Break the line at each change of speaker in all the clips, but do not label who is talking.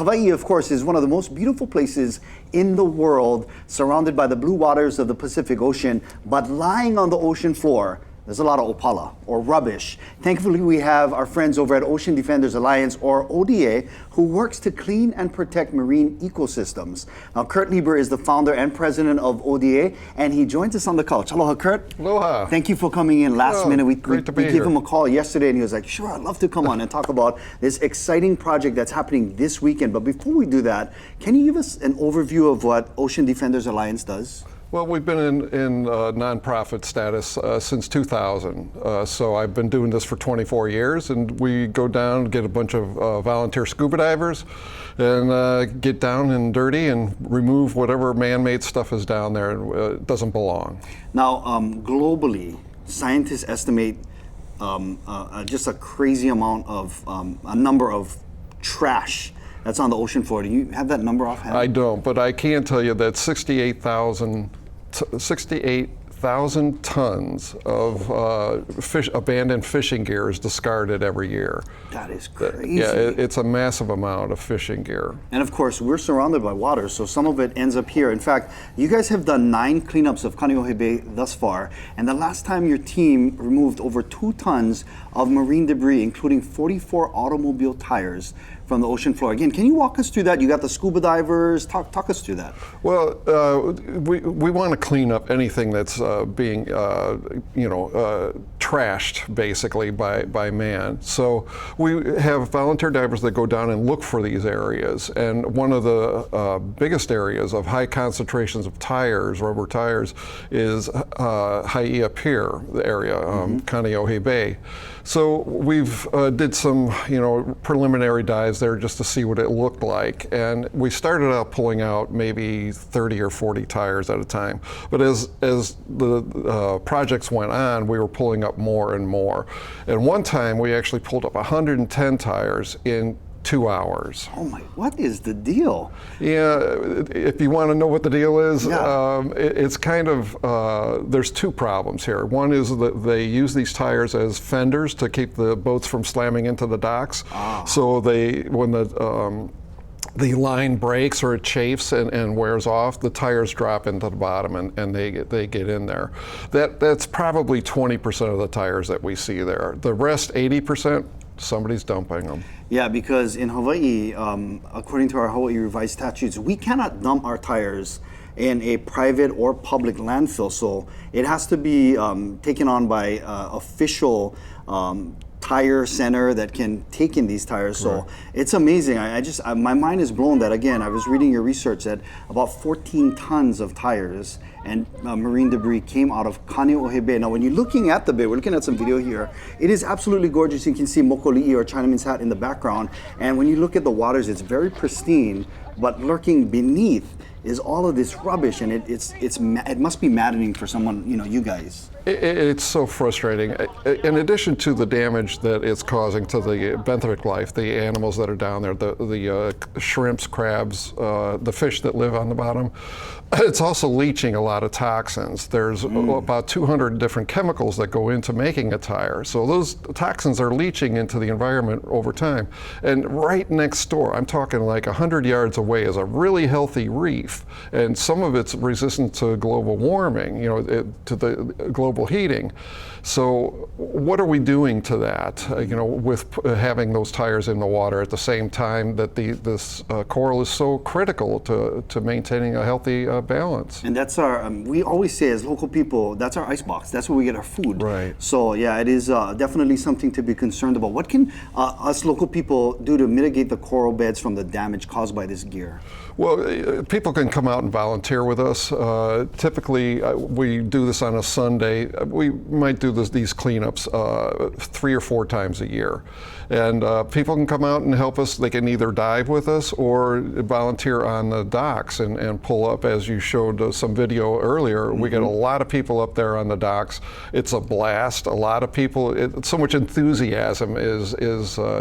Hawaii, of course, is one of the most beautiful places in the world, surrounded by the blue waters of the Pacific Ocean, but lying on the ocean floor, there's a lot of opala, or rubbish. Thankfully, we have our friends over at Ocean Defenders Alliance, or ODA, who works to clean and protect marine ecosystems. Now, Kurt Lieber is the founder and president of ODA, and he joins us on the couch. Aloha, Kurt.
Aloha.
Thank you for coming in last minute. We gave him a call yesterday, and he was like, sure, I'd love to come on and talk about this exciting project that's happening this weekend. But before we do that, can you give us an overview of what Ocean Defenders Alliance does?
Well, we've been in nonprofit status since 2000. So I've been doing this for 24 years, and we go down, get a bunch of volunteer scuba divers, and get down and dirty and remove whatever man-made stuff is down there and doesn't belong.
Now, globally, scientists estimate just a crazy amount of, a number of trash that's on the ocean floor. Do you have that number offhand?
I don't, but I can tell you that 68,000 tons of abandoned fishing gear is discarded every year.
That is crazy.
Yeah, it's a massive amount of fishing gear.
And of course, we're surrounded by water, so some of it ends up here. In fact, you guys have done 9 cleanups of Kaneohe Bay thus far, and the last time your team removed over 2 tons of marine debris, including 44 automobile tires from the ocean floor. Again, can you walk us through that? You got the scuba divers. Talk us through that.
Well, we want to clean up anything that's being, trashed basically by man. So we have volunteer divers that go down and look for these areas. And one of the biggest areas of high concentrations of tires, rubber tires, is Haia Pier, the area, Kaneohe Bay. So we've did some, preliminary dives there just to see what it looked like. And we started out pulling out maybe 30 or 40 tires at a time. But as the projects went on, we were pulling up more and more. And one time we actually pulled up 110 tires in 2 hours.
Oh my, what is the deal?
Yeah, if you want to know what the deal is,
yeah.
It's kind of, there's 2 problems here. One is that they use these tires as fenders to keep the boats from slamming into the docks. So when the line breaks or it chafes and wears off, the tires drop into the bottom and they get in there. That's probably 20% of the tires that we see there. The rest, 80%, somebody's dumping them.
Yeah, because in Hawaii, according to our Hawaii revised statutes, we cannot dump our tires in a private or public landfill. So it has to be taken on by official tire center that can take in these tires. So it's amazing. My mind is blown that, again, I was reading your research that about 14 tons of tires and marine debris came out of Kaneohe Bay. Now, when you're looking at the bay, we're looking at some video here, it is absolutely gorgeous. You can see Mokoli'i, or Chinaman's hat, in the background. And when you look at the waters, it's very pristine, but lurking beneath is all of this rubbish, and it must be maddening for someone, you guys.
It's so frustrating. In addition to the damage that it's causing to the benthic life, the animals that are down there, the shrimps, crabs, the fish that live on the bottom, it's also leaching a lot of toxins. There's about 200 different chemicals that go into making a tire. So those toxins are leaching into the environment over time. And right next door, I'm talking like 100 yards away, is a really healthy reef. And some of it's resistant to global warming, to the global heating. So what are we doing to that, with having those tires in the water at the same time that this coral is so critical to maintaining a healthy balance?
And that's our, we always say as local people, that's our icebox. That's where we get our food.
Right.
So yeah, it is definitely something to be concerned about. What can us local people do to mitigate the coral beds from the damage caused by this gear?
Well, people can come out and volunteer with us. Typically, we do this on a Sunday. We might do these cleanups 3 or 4 times a year. And people can come out and help us. They can either dive with us or volunteer on the docks and pull up, as you showed some video earlier. We get a lot of people up there on the docks. It's a blast. A lot of people, so much enthusiasm is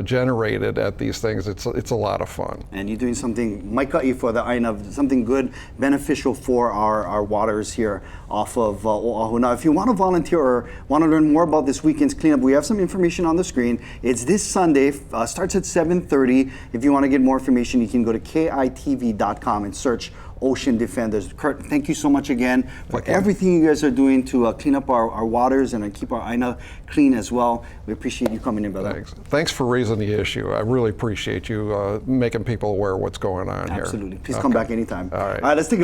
generated at these things. It's a lot of fun.
And you're doing something, Maikai for the Aina, something good, beneficial for our waters here off of Oahu. Now, if you want want to volunteer or want to learn more about this weekend's cleanup, we have some information on the screen. It's this Sunday, starts at 7:30. If you want to get more information, you can go to kitv.com and search Ocean Defenders. Kurt, thank you so much again for everything you guys are doing to clean up our waters and keep our Aina clean as well. We appreciate you coming in, brother.
Thanks for raising the issue. I really appreciate you making people aware of what's going on here.
Absolutely. Please come back anytime.
All right.
All right, let's take a